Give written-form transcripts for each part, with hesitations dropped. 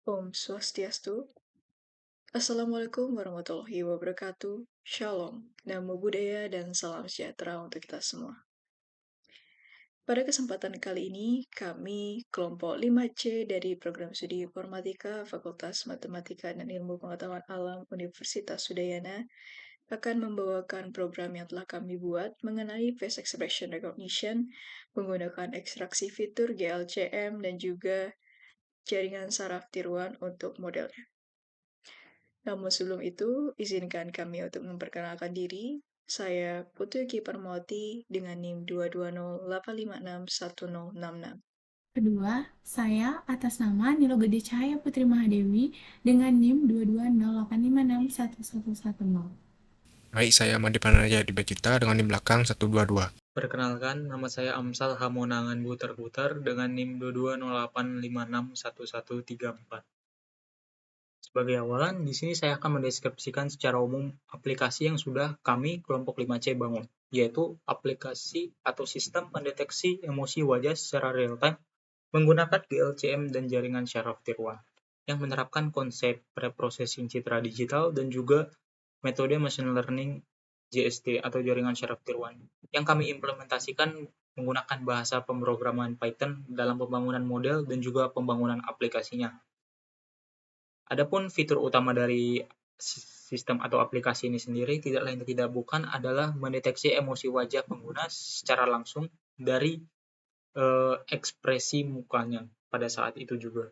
Om Swastiastu. Assalamualaikum warahmatullahi wabarakatuh. Shalom, Namo Buddhaya, dan salam sejahtera untuk kita semua. Pada kesempatan kali ini, kami kelompok 5C dari program studi Informatika Fakultas Matematika dan Ilmu Pengetahuan Alam Universitas Udayana akan membawakan program yang telah kami buat mengenai face expression recognition menggunakan ekstraksi fitur GLCM dan juga jaringan saraf tiruan untuk modelnya. Namun sebelum itu, izinkan kami untuk memperkenalkan diri. Saya Putri Ki Permawati dengan NIM 22085610066. Kedua, saya atas nama Nilo Gede Cahaya Putri Mahadewi dengan NIM 22085611110. Baik, saya Mandi Panarja di Becita dengan NIM belakang 122. Perkenalkan, nama saya Amsal Hamonangan Butar-Butar dengan NIM 2208561134. Sebagai awalan, di sini saya akan mendeskripsikan secara umum aplikasi yang sudah kami kelompok 5C bangun, yaitu aplikasi atau sistem pendeteksi emosi wajah secara real-time menggunakan GLCM dan jaringan syaraf tiruan, yang menerapkan konsep preprocessing citra digital dan juga metode machine learning JST atau jaringan syaraf tiruan, yang kami implementasikan menggunakan bahasa pemrograman Python dalam pembangunan model dan juga pembangunan aplikasinya. Adapun fitur utama dari sistem atau aplikasi ini sendiri tidak lain tidak bukan adalah mendeteksi emosi wajah pengguna secara langsung dari ekspresi mukanya pada saat itu juga.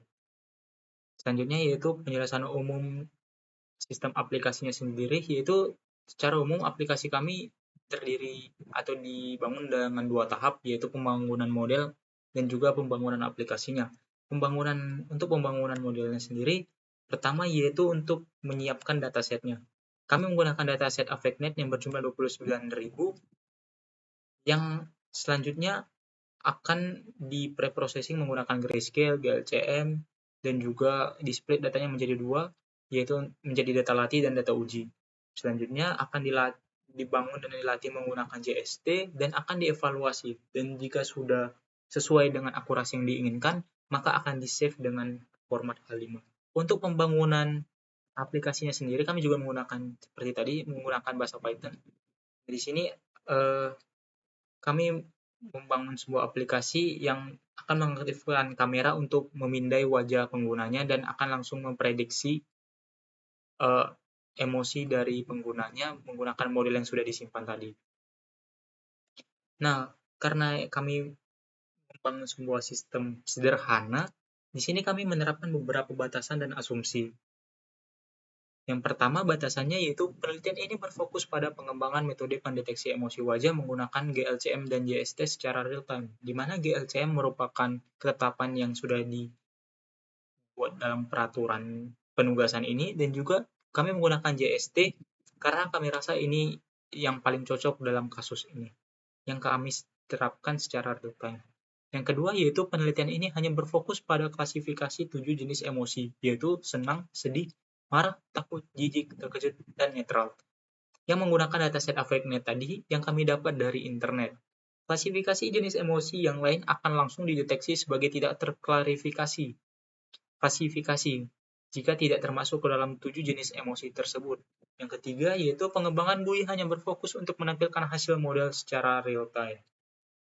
Selanjutnya yaitu penjelasan umum sistem aplikasinya sendiri, yaitu secara umum aplikasi kami terdiri atau dibangun dengan 2 tahap, yaitu pembangunan model dan juga pembangunan aplikasinya. Untuk pembangunan modelnya sendiri, pertama yaitu untuk menyiapkan datasetnya. Kami menggunakan dataset AffectNet yang berjumlah 29.000 yang selanjutnya akan di-preprocessing menggunakan Grayscale, GLCM, dan juga di-split datanya menjadi 2, yaitu menjadi data latih dan data uji. Selanjutnya akan dibangun dan dilatih menggunakan JST dan akan dievaluasi. Dan jika sudah sesuai dengan akurasi yang diinginkan, maka akan di-save dengan format H5. Untuk pembangunan aplikasinya sendiri, kami juga menggunakan, seperti tadi, menggunakan bahasa Python. Di sini kami membangun sebuah aplikasi yang akan mengaktifkan kamera untuk memindai wajah penggunanya dan akan langsung memprediksi emosi dari penggunanya menggunakan model yang sudah disimpan tadi. Nah, karena kami membangun sebuah sistem sederhana, di sini kami menerapkan beberapa batasan dan asumsi. Yang pertama batasannya yaitu penelitian ini berfokus pada pengembangan metode pendeteksi emosi wajah menggunakan GLCM dan JST secara real-time, di mana GLCM merupakan ketetapan yang sudah dibuat dalam peraturan penugasan ini, dan juga kami menggunakan JST karena kami rasa ini yang paling cocok dalam kasus ini, yang kami terapkan secara real-time. Yang kedua yaitu penelitian ini hanya berfokus pada klasifikasi 7 jenis emosi, yaitu senang, sedih, marah, takut, jijik, terkejut, dan netral, yang menggunakan dataset AffectNet tadi yang kami dapat dari internet. Klasifikasi jenis emosi yang lain akan langsung dideteksi sebagai tidak terklarifikasi klasifikasi jika tidak termasuk ke dalam 7 jenis emosi tersebut. Yang ketiga yaitu pengembangan GUI hanya berfokus untuk menampilkan hasil model secara real-time.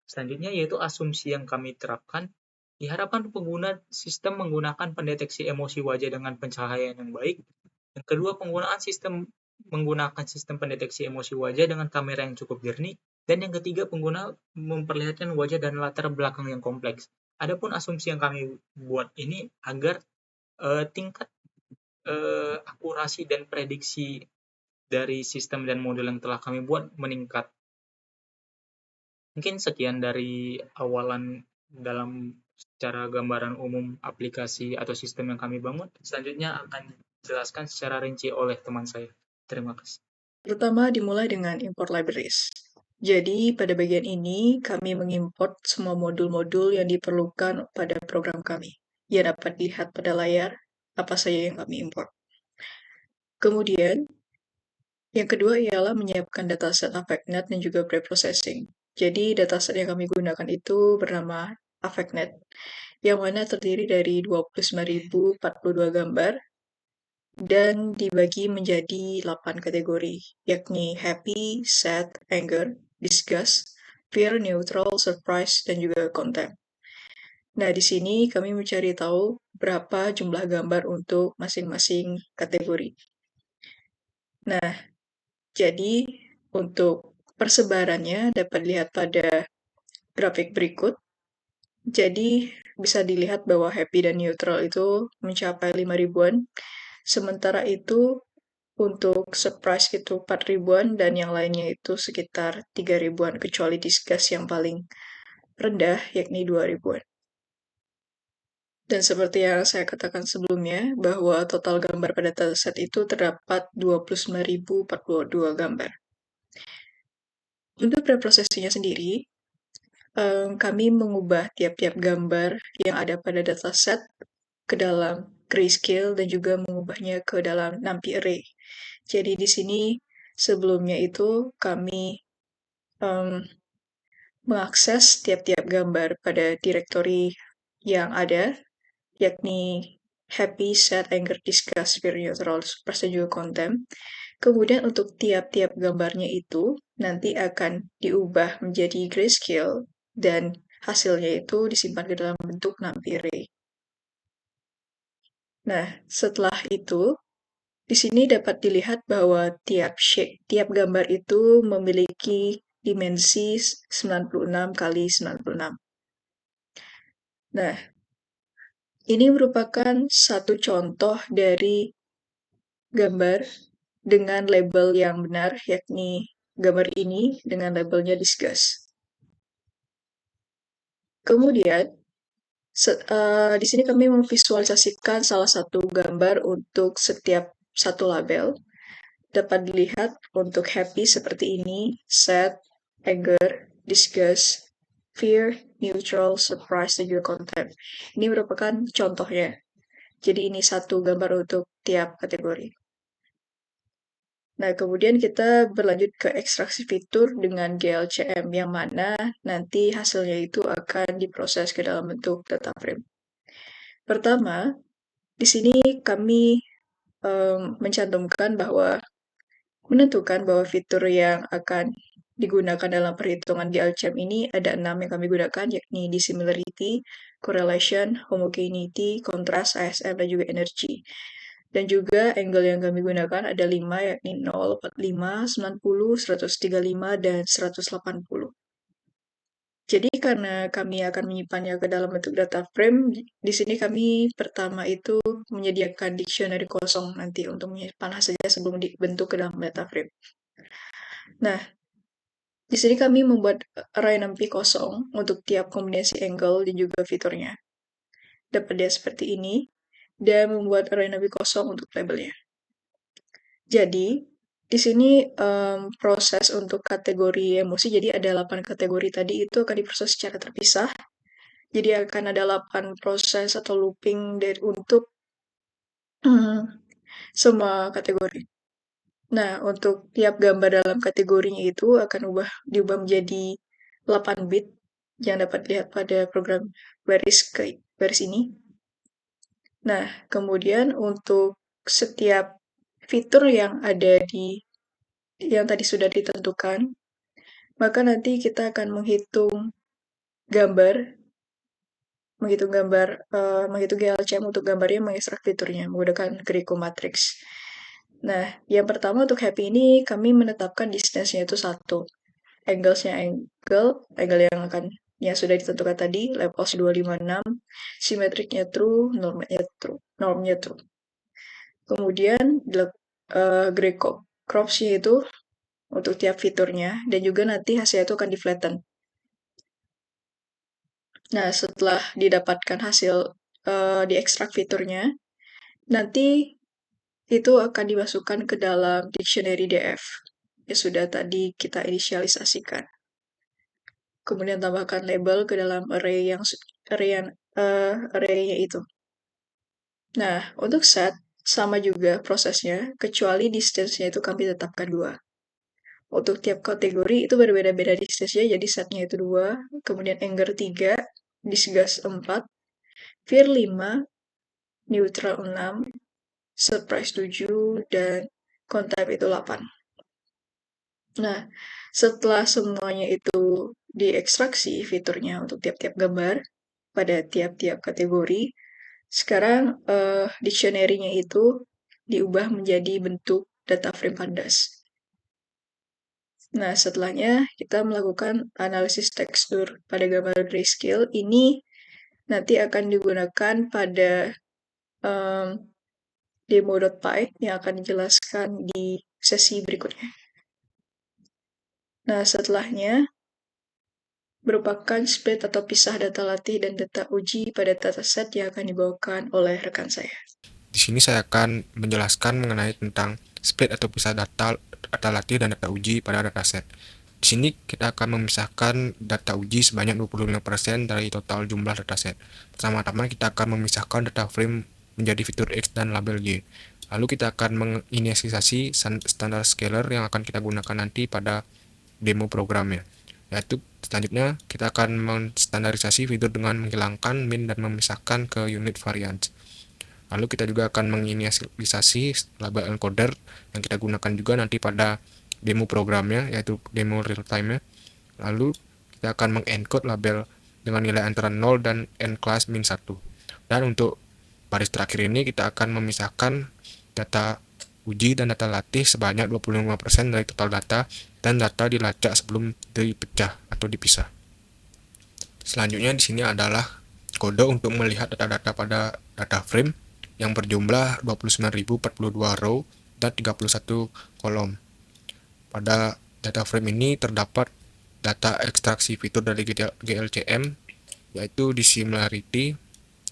Selanjutnya yaitu asumsi yang kami terapkan. Diharapkan pengguna sistem menggunakan pendeteksi emosi wajah dengan pencahayaan yang baik. Yang kedua, menggunakan sistem pendeteksi emosi wajah dengan kamera yang cukup jernih. Dan yang ketiga, pengguna memperlihatkan wajah dan latar belakang yang kompleks. Adapun asumsi yang kami buat ini agar tingkat akurasi dan prediksi dari sistem dan model yang telah kami buat meningkat. Mungkin sekian dari awalan dalam secara gambaran umum aplikasi atau sistem yang kami bangun. Selanjutnya akan dijelaskan secara rinci oleh teman saya. Terima kasih. Pertama dimulai dengan import libraries. Jadi pada bagian ini kami mengimport semua modul-modul yang diperlukan pada program kami. Ya dapat dilihat pada layar apa saja yang kami import. Kemudian yang kedua ialah menyiapkan dataset AffectNet dan juga preprocessing. Jadi dataset yang kami gunakan itu bernama AffectNet. yang mana terdiri dari 29.042 gambar dan dibagi menjadi 8 kategori, yakni happy, sad, anger, disgust, fear, neutral, surprise, dan juga contempt. Nah, di sini kami mencari tahu berapa jumlah gambar untuk masing-masing kategori. Nah, jadi untuk persebarannya dapat dilihat pada grafik berikut. Jadi bisa dilihat bahwa happy dan neutral itu mencapai 5 ribuan, sementara itu untuk surprise itu 4 ribuan dan yang lainnya itu sekitar 3 ribuan, kecuali disgust yang paling rendah yakni 2 ribuan. Dan seperti yang saya katakan sebelumnya, bahwa total gambar pada dataset itu terdapat 29.042 gambar. Untuk preprosesinya sendiri, kami mengubah tiap-tiap gambar yang ada pada dataset ke dalam grayscale dan juga mengubahnya ke dalam NumPy array. Jadi di sini sebelumnya itu kami mengakses tiap-tiap gambar pada direktori yang ada, yakni happy, sad, anger, disgust, fear, neutral, surprise, dan juga contempt. Kemudian untuk tiap-tiap gambarnya itu nanti akan diubah menjadi grayscale dan hasilnya itu disimpan ke dalam bentuk NumPy array. Nah, setelah itu di sini dapat dilihat bahwa tiap gambar itu memiliki dimensi 96 kali 96. Nah, ini merupakan satu contoh dari gambar dengan label yang benar, yakni gambar ini dengan labelnya disgust. Kemudian, di sini kami memvisualisasikan salah satu gambar untuk setiap satu label. Dapat dilihat untuk happy seperti ini, sad, anger, disgust, fear, neutral, surprise, dan juga contempt. Ini merupakan contohnya. Jadi ini satu gambar untuk tiap kategori. Nah, kemudian kita berlanjut ke ekstraksi fitur dengan GLCM, yang mana nanti hasilnya itu akan diproses ke dalam bentuk data frame. Pertama, di sini kami mencantumkan bahwa menentukan bahwa fitur yang akan digunakan dalam perhitungan GLCM ini ada 6 yang kami gunakan, yakni dissimilarity, correlation, homogeneity, contrast, ASM, dan juga energy. Dan juga angle yang kami gunakan ada 5, yakni 0, 45, 90, 135, dan 180. Jadi karena kami akan menyimpannya ke dalam bentuk data frame, di sini kami pertama itu menyediakan dictionary kosong nanti untuk menyimpan hasilnya sebelum dibentuk ke dalam data frame. Nah, di sini kami membuat array NumPy kosong untuk tiap kombinasi angle dan juga fiturnya. Dapat dia seperti ini, dan membuat array NumPy kosong untuk labelnya. Jadi, di sini proses untuk kategori emosi, jadi ada 8 kategori tadi itu akan diproses secara terpisah. Jadi akan ada 8 proses atau looping untuk semua kategori. Nah, untuk tiap gambar dalam kategorinya itu akan diubah menjadi 8 bit yang dapat dilihat pada program baris ini. Nah, kemudian untuk setiap fitur yang ada yang tadi sudah ditentukan, maka nanti kita akan menghitung GLCM untuk gambarnya, mengekstrak fiturnya menggunakan Greco matrix. Nah, yang pertama untuk happy ini kami menetapkan distance-nya itu 1. Angle-nya angle yang sudah ditentukan tadi, lepos 256, symmetric-nya true, normnya true. Kemudian Greco crops-nya itu untuk tiap fiturnya, dan juga nanti hasilnya itu akan di-flatten. Nah, setelah didapatkan hasil diekstrak fiturnya, nanti itu akan dimasukkan ke dalam dictionary DF yang sudah tadi kita inisialisasikan. Kemudian tambahkan label ke dalam array-nya itu. Nah, untuk set sama juga prosesnya, kecuali distance-nya itu kami tetapkan 2. Untuk tiap kategori itu berbeda-beda distance-nya, jadi setnya itu 2, kemudian anger 3, disgust 4, Vir 5, neutral 6, surprise 7, dan contype itu 8. Nah, setelah semuanya itu diekstraksi fiturnya untuk tiap-tiap gambar pada tiap-tiap kategori, sekarang dictionary-nya itu diubah menjadi bentuk data frame pandas. Nah, setelahnya kita melakukan analisis tekstur pada gambar grayscale. Ini nanti akan digunakan pada demo.py yang akan dijelaskan di sesi berikutnya. Nah, setelahnya merupakan split atau pisah data latih dan data uji pada dataset yang akan dibawakan oleh rekan saya. Di sini saya akan menjelaskan mengenai tentang split atau pisah data latih dan data uji pada dataset. Di sini kita akan memisahkan data uji sebanyak 25% dari total jumlah dataset. Pertama-tama kita akan memisahkan data frame menjadi fitur X dan label Y. Lalu kita akan menginisialisasi standar scaler yang akan kita gunakan nanti pada demo programnya. Yaitu selanjutnya kita akan menstandarisasi fitur dengan menghilangkan min dan memisahkan ke unit variance. Lalu kita juga akan menginisialisasi label encoder yang kita gunakan juga nanti pada demo programnya, yaitu demo real time-nya. Lalu kita akan mengencode label dengan nilai antara 0 dan n class min 1. Dan untuk baris terakhir ini kita akan memisahkan data uji dan data latih sebanyak 25% dari total data dan data dilacak sebelum dipecah atau dipisah. Selanjutnya di sini adalah kode untuk melihat data-data pada data frame yang berjumlah 29.042 row dan 31 kolom. Pada data frame ini terdapat data ekstraksi fitur dari GLCM, yaitu dissimilarity,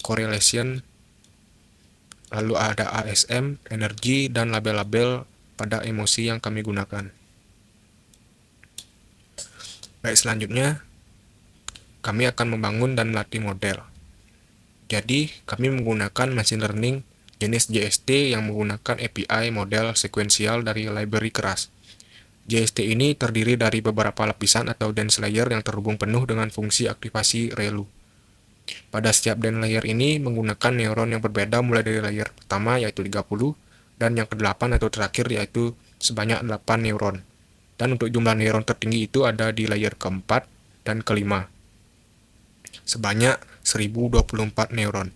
correlation, lalu ada ASM, energi, dan label-label pada emosi yang kami gunakan. Baik, selanjutnya kami akan membangun dan melatih model. Jadi, kami menggunakan machine learning jenis JST yang menggunakan API model sekuensial dari library keras. JST ini terdiri dari beberapa lapisan atau dense layer yang terhubung penuh dengan fungsi aktivasi ReLU. Pada setiap dense layer ini menggunakan neuron yang berbeda mulai dari layer pertama yaitu 30 dan yang ke-8 atau terakhir yaitu sebanyak 8 neuron. Dan untuk jumlah neuron tertinggi itu ada di layer keempat dan kelima, sebanyak 1024 neuron.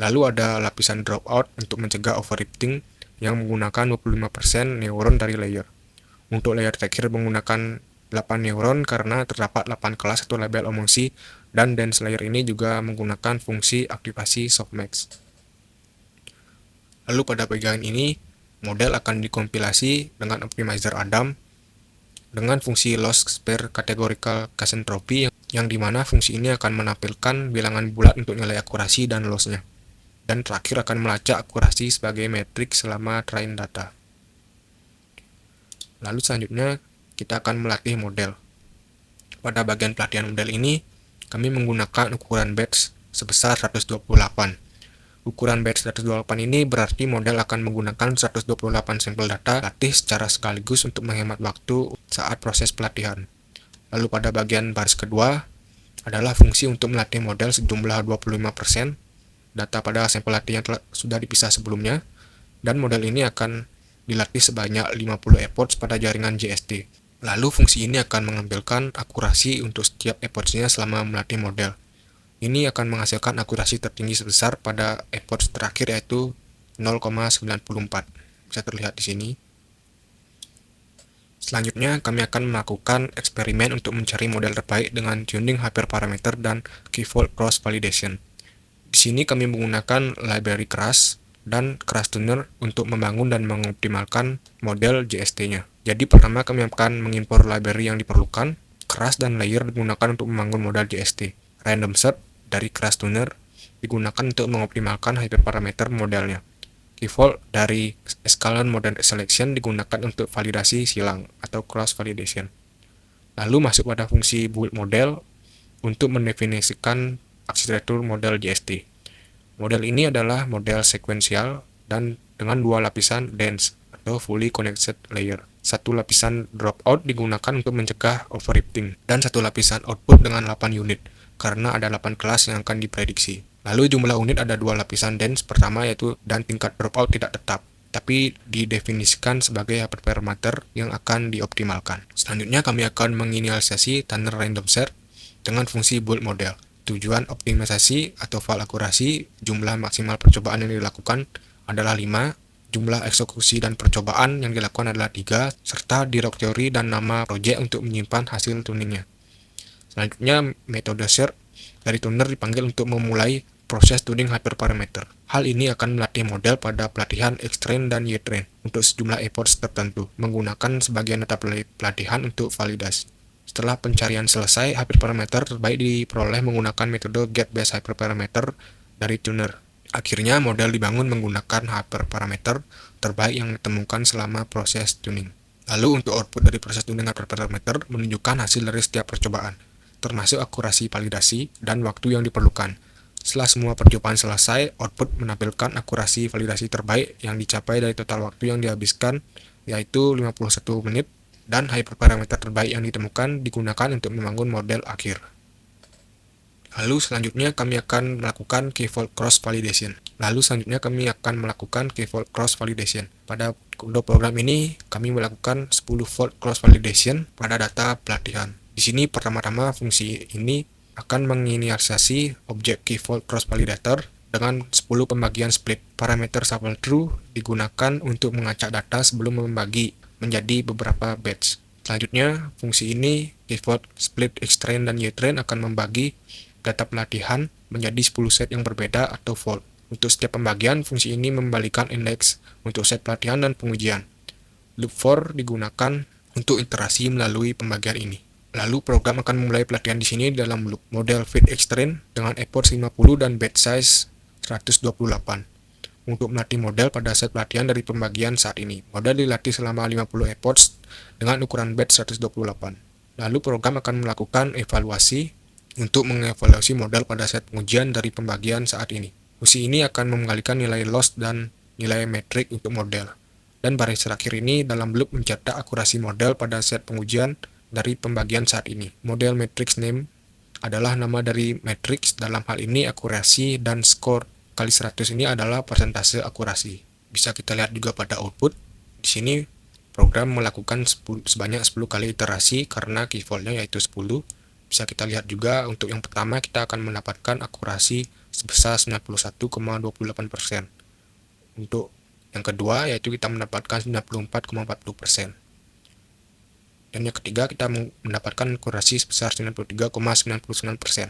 Lalu ada lapisan dropout untuk mencegah overfitting yang menggunakan 25% neuron dari layer. Untuk layer terakhir menggunakan 8 neuron karena terdapat 8 kelas atau label emosi, dan dense layer ini juga menggunakan fungsi aktivasi softmax. Lalu pada bagian ini, model akan dikompilasi dengan optimizer Adam dengan fungsi loss per categorical casentropy yang dimana fungsi ini akan menampilkan bilangan bulat untuk nilai akurasi dan lossnya. Dan terakhir akan melacak akurasi sebagai metrik selama train data. Lalu selanjutnya kita akan melatih model. Pada bagian pelatihan model ini, kami menggunakan ukuran batch sebesar 128. Ukuran batch 128 ini berarti model akan menggunakan 128 sampel data latih secara sekaligus untuk menghemat waktu saat proses pelatihan. Lalu pada bagian baris kedua adalah fungsi untuk melatih model sejumlah 25% data pada sampel latih yang sudah dipisah sebelumnya, dan model ini akan dilatih sebanyak 50 efforts pada jaringan JST. Lalu fungsi ini akan mengambilkan akurasi untuk setiap efforts-nya selama melatih model. Ini akan menghasilkan akurasi tertinggi sebesar pada efforts terakhir yaitu 0,94. Bisa terlihat di sini. Selanjutnya kami akan melakukan eksperimen untuk mencari model terbaik dengan tuning hyperparameter dan key-fold cross validation. Di sini kami menggunakan library keras dan keras tuner untuk membangun dan mengoptimalkan model JST-nya. Jadi pertama kami akan mengimpor library yang diperlukan. Keras dan layer digunakan untuk membangun model JST. Random set dari keras tuner digunakan untuk mengoptimalkan hyperparameter modelnya. Key-fold dari Scalene Model Selection digunakan untuk validasi silang atau cross validation. Lalu masuk pada fungsi build model untuk mendefinisikan arsitektur model JST. Model ini adalah model sekuensial dan dengan dua lapisan dense atau fully connected layer. Satu lapisan dropout digunakan untuk mencegah overfitting dan satu lapisan output dengan 8 unit karena ada 8 kelas yang akan diprediksi. Lalu jumlah unit ada dua lapisan dense. Pertama yaitu dan tingkat dropout tidak tetap, tapi didefinisikan sebagai hyperparameter yang akan dioptimalkan. Selanjutnya kami akan menginisialisasi Tanner Random Set dengan fungsi build model. Tujuan optimisasi atau file akurasi, jumlah maksimal percobaan yang dilakukan adalah 5, jumlah eksekusi dan percobaan yang dilakukan adalah 3, serta directory dan nama project untuk menyimpan hasil tuningnya. Selanjutnya, metode search dari tuner dipanggil untuk memulai proses tuning hyperparameter. Hal ini akan melatih model pada pelatihan X-train dan Y-train untuk sejumlah efforts tertentu, menggunakan sebagian data pelatihan untuk validasi. Setelah pencarian selesai, hyperparameter terbaik diperoleh menggunakan metode get-based hyperparameter dari tuner. Akhirnya, model dibangun menggunakan hyperparameter terbaik yang ditemukan selama proses tuning. Lalu untuk output dari proses tuning hyperparameter menunjukkan hasil dari setiap percobaan, termasuk akurasi validasi dan waktu yang diperlukan. Setelah semua percobaan selesai, output menampilkan akurasi validasi terbaik yang dicapai dari total waktu yang dihabiskan, yaitu 51 menit, dan hyperparameter terbaik yang ditemukan digunakan untuk membangun model akhir. Lalu selanjutnya kami akan melakukan key-fold cross validation. Pada kode program ini kami melakukan 10 fold cross validation pada data pelatihan. Di sini pertama-tama fungsi ini akan menginisialisasi objek key-fold cross validator dengan 10 pembagian split. Parameter shuffle true digunakan untuk mengacak data sebelum membagi menjadi beberapa batch. Selanjutnya, fungsi ini key-fold split X-train dan Y-train akan membagi data pelatihan menjadi 10 set yang berbeda atau fold. Untuk setiap pembagian, fungsi ini membalikan indeks untuk set pelatihan dan pengujian. Loop for digunakan untuk iterasi melalui pembagian ini. Lalu program akan memulai pelatihan di sini dalam loop model fit X-train dengan effort 50 dan batch size 128. Untuk melatih model pada set pelatihan dari pembagian saat ini. Model dilatih selama 50 efforts dengan ukuran batch 128. Lalu program akan melakukan evaluasi untuk mengevaluasi model pada set pengujian dari pembagian saat ini. Fungsi ini akan mengalihkan nilai loss dan nilai metrik untuk model. Dan baris terakhir ini dalam loop mencetak akurasi model pada set pengujian dari pembagian saat ini. Model matrix name adalah nama dari matrix, dalam hal ini akurasi, dan score kali 100 ini adalah persentase akurasi. Bisa kita lihat juga pada output. Di sini program melakukan sebanyak 10 kali iterasi karena key fold-nya yaitu 10. Bisa kita lihat juga untuk yang pertama kita akan mendapatkan akurasi sebesar 91,28%. Untuk yang kedua yaitu kita mendapatkan 94,40%. Dan yang ketiga kita mendapatkan akurasi sebesar 93,99%.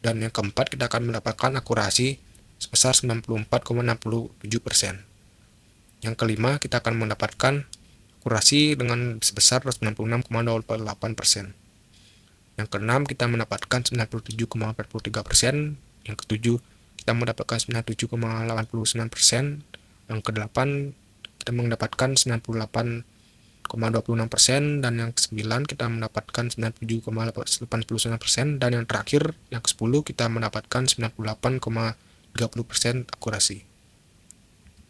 Dan yang keempat kita akan mendapatkan akurasi sebesar 94,67%. Yang kelima kita akan mendapatkan akurasi dengan sebesar 96,28%. Yang keenam kita mendapatkan 97,43%. Yang ketujuh kita mendapatkan 97,89%. Yang kedelapan kita mendapatkan 98,26%, dan yang ke-9 kita mendapatkan 97,89%, dan yang terakhir yang ke-10 kita mendapatkan 98,30% akurasi.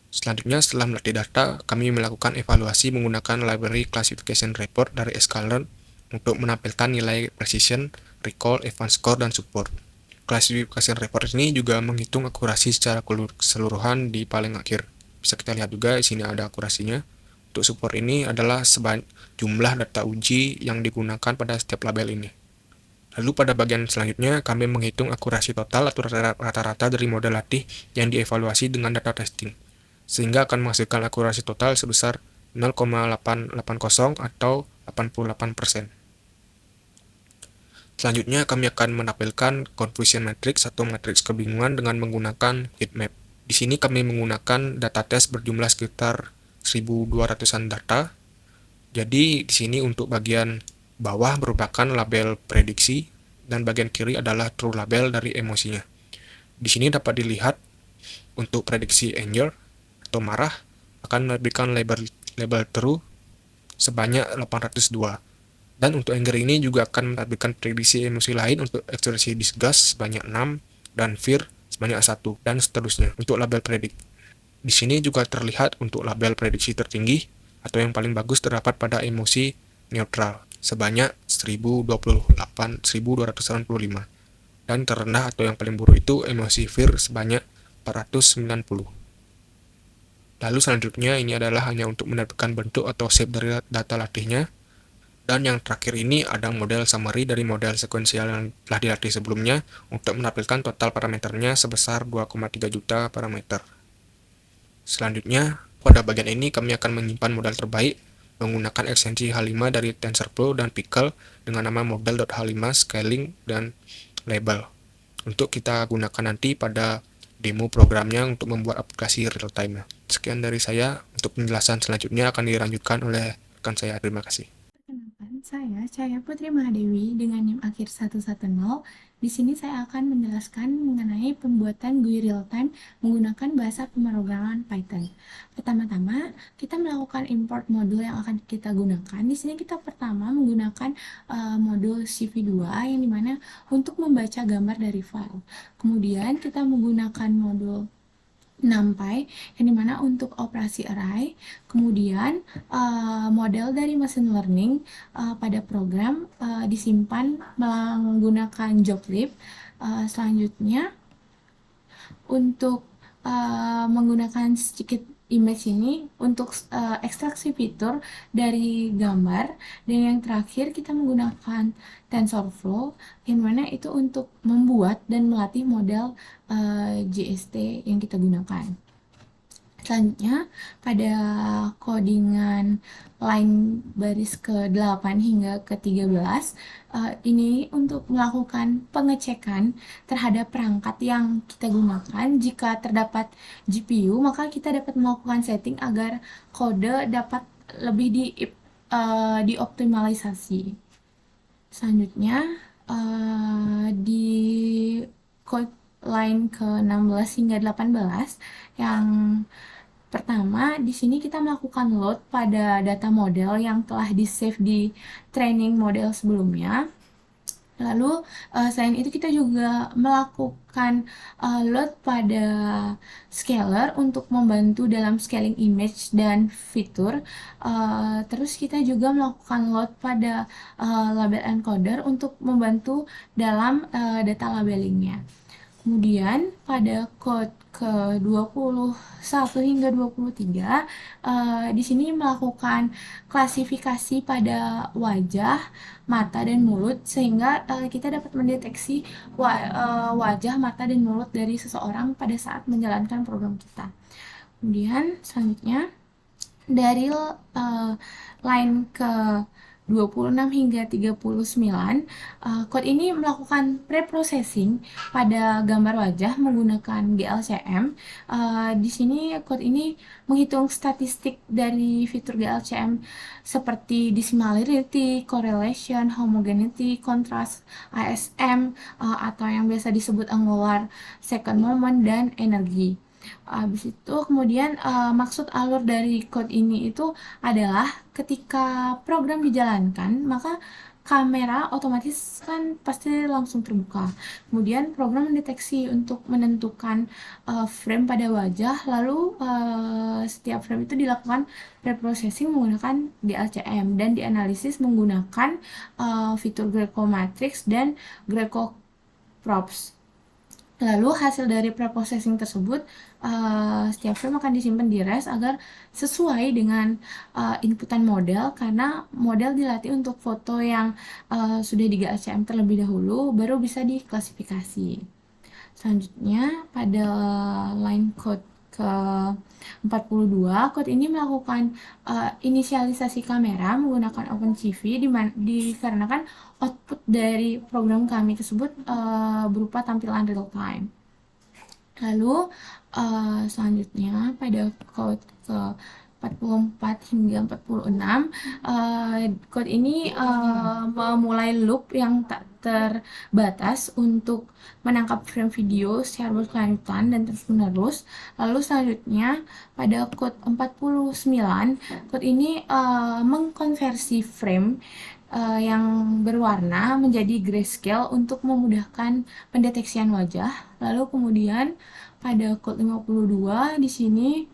Selanjutnya setelah melatih data, kami melakukan evaluasi menggunakan library classification report dari sklearn untuk menampilkan nilai precision, recall, advanced score, dan support. Classification report ini juga menghitung akurasi secara keseluruhan di paling akhir. Bisa kita lihat juga di sini ada akurasinya. Untuk support ini adalah jumlah data uji yang digunakan pada setiap label ini. Lalu pada bagian selanjutnya kami menghitung akurasi total atau rata-rata dari model latih yang dievaluasi dengan data testing, sehingga akan menghasilkan akurasi total sebesar 0,880 atau 88%. Selanjutnya kami akan menampilkan confusion matrix atau matriks kebingungan dengan menggunakan heatmap. Di sini kami menggunakan data test berjumlah sekitar 1.200-an data. Jadi di sini untuk bagian bawah merupakan label prediksi dan bagian kiri adalah true label dari emosinya. Di sini dapat dilihat untuk prediksi anger atau marah akan menerbitkan label true sebanyak 802. Dan untuk anger ini juga akan menerbitkan prediksi emosi lain untuk ekspresi disgust sebanyak 6 dan fear sebanyak 1 dan seterusnya untuk label predik. Di sini juga terlihat untuk label prediksi tertinggi atau yang paling bagus terdapat pada emosi neutral sebanyak 1028, 1285. dan terendah atau yang paling buruk itu emulsifier sebanyak 490. Lalu selanjutnya ini adalah hanya untuk menerbitkan bentuk atau shape dari data latihnya. Dan yang terakhir ini ada model summary dari model sekuensial yang telah dilatih sebelumnya untuk menampilkan total parameternya sebesar 2,3 juta parameter. Selanjutnya, pada bagian ini kami akan menyimpan model terbaik menggunakan ekstensi H5 dari TensorFlow dan Pickle dengan nama model.h5 scaling dan label untuk kita gunakan nanti pada demo programnya untuk membuat aplikasi real time. Sekian dari saya. Untuk penjelasan selanjutnya akan dilanjutkan oleh rekan saya. Terima kasih. Perkenalkan, saya Cahaya Putri Mahadewi dengan NIM akhir 110. Di sini saya akan menjelaskan mengenai pembuatan GUI real-time menggunakan bahasa pemrograman Python. Pertama-tama, kita melakukan import modul yang akan kita gunakan. Di sini kita pertama menggunakan modul CV2 yang dimana untuk membaca gambar dari file. Kemudian kita menggunakan modul NumPy yang dimana untuk operasi array, kemudian model dari machine learning pada program disimpan menggunakan joblib. Selanjutnya untuk menggunakan sedikit image ini untuk ekstraksi fitur dari gambar, dan yang terakhir kita menggunakan TensorFlow yang mana itu untuk membuat dan melatih model GST yang kita gunakan. Selanjutnya, pada codingan line baris ke-8 hingga ke-13, ini untuk melakukan pengecekan terhadap perangkat yang kita gunakan. Jika terdapat GPU, maka kita dapat melakukan setting agar kode dapat lebih dioptimalisasi. Selanjutnya, di code line ke-16 hingga 18 yang pertama, di sini kita melakukan load pada data model yang telah di-save di training model sebelumnya. Lalu, selain itu kita juga melakukan load pada scaler untuk membantu dalam scaling image dan fitur. Terus kita juga melakukan load pada label encoder untuk membantu dalam data labelingnya. Kemudian pada code ke-21 hingga 23 di sini melakukan klasifikasi pada wajah, mata, dan mulut sehingga kita dapat mendeteksi wajah, mata, dan mulut dari seseorang pada saat menjalankan program kita. Kemudian selanjutnya dari line ke 26 hingga 39, code ini melakukan preprocessing pada gambar wajah menggunakan GLCM. Di sini code ini menghitung statistik dari fitur GLCM seperti decimalarity, correlation, homogeneity, contrast, ASM, atau yang biasa disebut angular second moment, dan energi. Habis itu kemudian maksud alur dari code ini itu adalah ketika program dijalankan maka kamera otomatis kan pasti langsung terbuka. Kemudian program mendeteksi untuk menentukan frame pada wajah, lalu setiap frame itu dilakukan preprocessing menggunakan GLCM dan dianalisis menggunakan fitur Greco Matrix dan Greco Props. Lalu hasil dari preprocessing tersebut setiap frame akan disimpan di REST agar sesuai dengan inputan model, karena model dilatih untuk foto yang sudah di GLCM terlebih dahulu baru bisa diklasifikasi. Selanjutnya pada line code ke-42, code ini melakukan inisialisasi kamera menggunakan OpenCV dikarenakan output dari program kami tersebut berupa tampilan real time. Lalu selanjutnya pada code ke 44 hingga 46, code ini memulai loop yang tak terbatas untuk menangkap frame video secara berkelanjutan dan terus-menerus. Lalu selanjutnya pada code 49, code ini mengkonversi frame yang berwarna menjadi grayscale untuk memudahkan pendeteksian wajah. Lalu kemudian pada code 52 di sini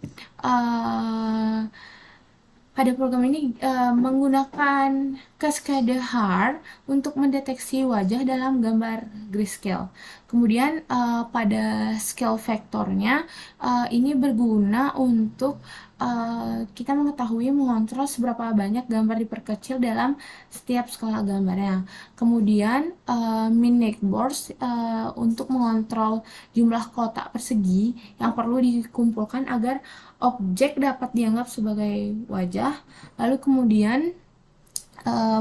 pada program ini menggunakan Cascade Hard untuk mendeteksi wajah dalam gambar grayscale. Kemudian pada scale vektornya ini berguna untuk kita mengetahui mengontrol seberapa banyak gambar diperkecil dalam setiap skala gambarnya. Kemudian Minec Boards untuk mengontrol jumlah kotak persegi yang perlu dikumpulkan agar objek dapat dianggap sebagai wajah. Lalu kemudian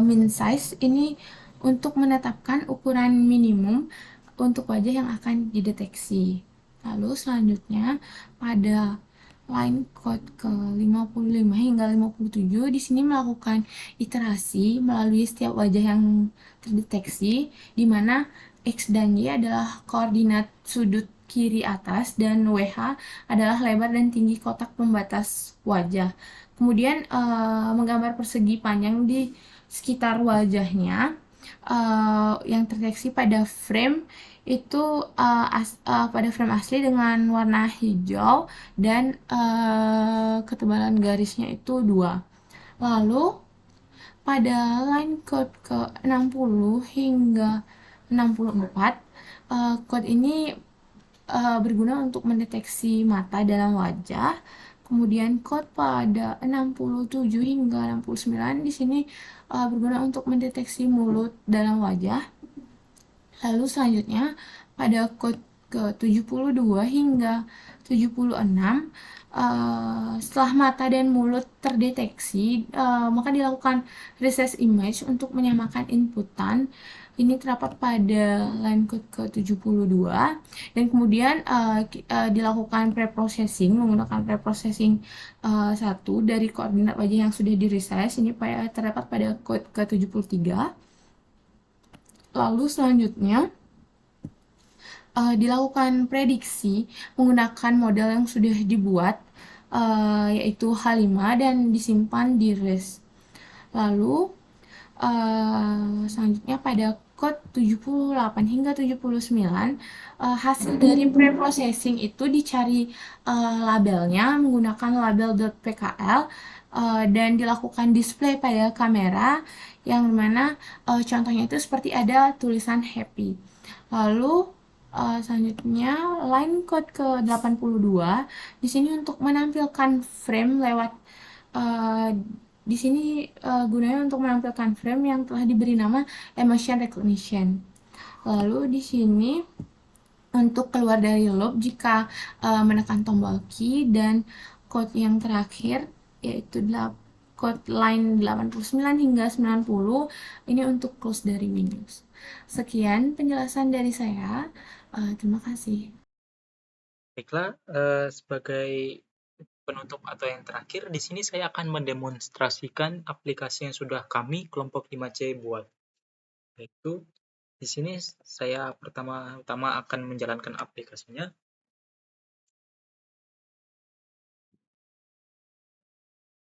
min size ini untuk menetapkan ukuran minimum untuk wajah yang akan dideteksi. Lalu selanjutnya pada line code ke 55 hingga 57 di sini melakukan iterasi melalui setiap wajah yang terdeteksi, di mana X dan Y adalah koordinat sudut kiri atas dan WH adalah lebar dan tinggi kotak pembatas wajah. Kemudian menggambar persegi panjang di sekitar wajahnya yang terdeteksi pada frame itu pada frame asli dengan warna hijau dan ketebalan garisnya itu 2. Lalu pada line code ke 60 hingga 64 code ini berguna untuk mendeteksi mata dalam wajah. Kemudian code pada 67 hingga 69 di sini berguna untuk mendeteksi mulut dalam wajah. Lalu selanjutnya pada code ke 72 hingga 76 setelah mata dan mulut terdeteksi maka dilakukan recess image untuk menyamakan inputan. Ini terdapat pada line code ke 72 dan kemudian dilakukan preprocessing menggunakan preprocessing 1 dari koordinat wajah yang sudah di resize. Ini terdapat pada code ke 73. Lalu selanjutnya dilakukan prediksi menggunakan model yang sudah dibuat yaitu H5 dan disimpan di REST. Lalu selanjutnya pada code 78 hingga 79 hasil dari preprocessing itu dicari labelnya menggunakan label.pkl dan dilakukan display pada kamera yang mana contohnya itu seperti ada tulisan happy. Lalu selanjutnya line code ke 82 di sini untuk menampilkan frame lewat di sini gunanya untuk menampilkan frame yang telah diberi nama emotion recognition. Lalu di sini untuk keluar dari loop jika menekan tombol key dan code yang terakhir yaitu code line 89 hingga 90 ini untuk close dari Windows. Sekian penjelasan dari saya. Terima kasih. Baiklah, sebagai penutup atau yang terakhir, di sini saya akan mendemonstrasikan aplikasi yang sudah kami kelompok 5C buat. Yaitu di sini saya pertama-tama akan menjalankan aplikasinya.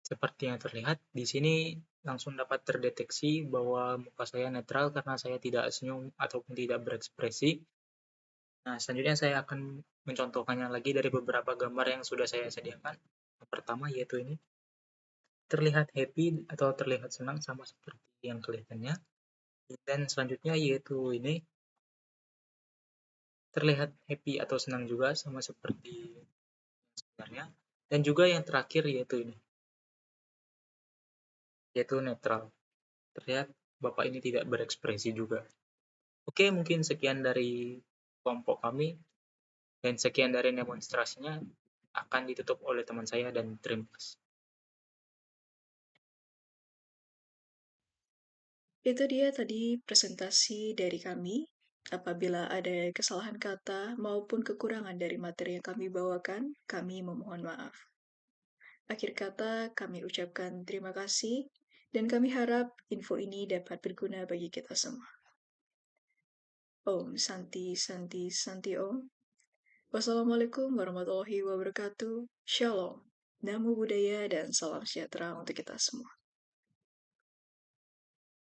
Seperti yang terlihat di sini langsung dapat terdeteksi bahwa muka saya netral karena saya tidak senyum ataupun tidak berekspresi. Nah, selanjutnya saya akan mencontohkannya lagi dari beberapa gambar yang sudah saya sediakan. Yang pertama yaitu ini. Terlihat happy atau terlihat senang sama seperti yang kelihatannya. Dan selanjutnya yaitu ini. Terlihat happy atau senang juga sama seperti sebenarnya. Dan juga yang terakhir yaitu ini. Yaitu netral. Terlihat Bapak ini tidak berekspresi juga. Oke, mungkin sekian dari kelompok kami. Dan sekian dari demonstrasinya akan ditutup oleh teman saya dan terima kasih. Itu dia tadi presentasi dari kami. Apabila ada kesalahan kata maupun kekurangan dari materi yang kami bawakan, kami memohon maaf. Akhir kata, kami ucapkan terima kasih, dan kami harap info ini dapat berguna bagi kita semua. Om Santi Santi Santi Om. Wassalamualaikum warahmatullahi wabarakatuh. Shalom. Namo Buddhaya dan salam sejahtera untuk kita semua.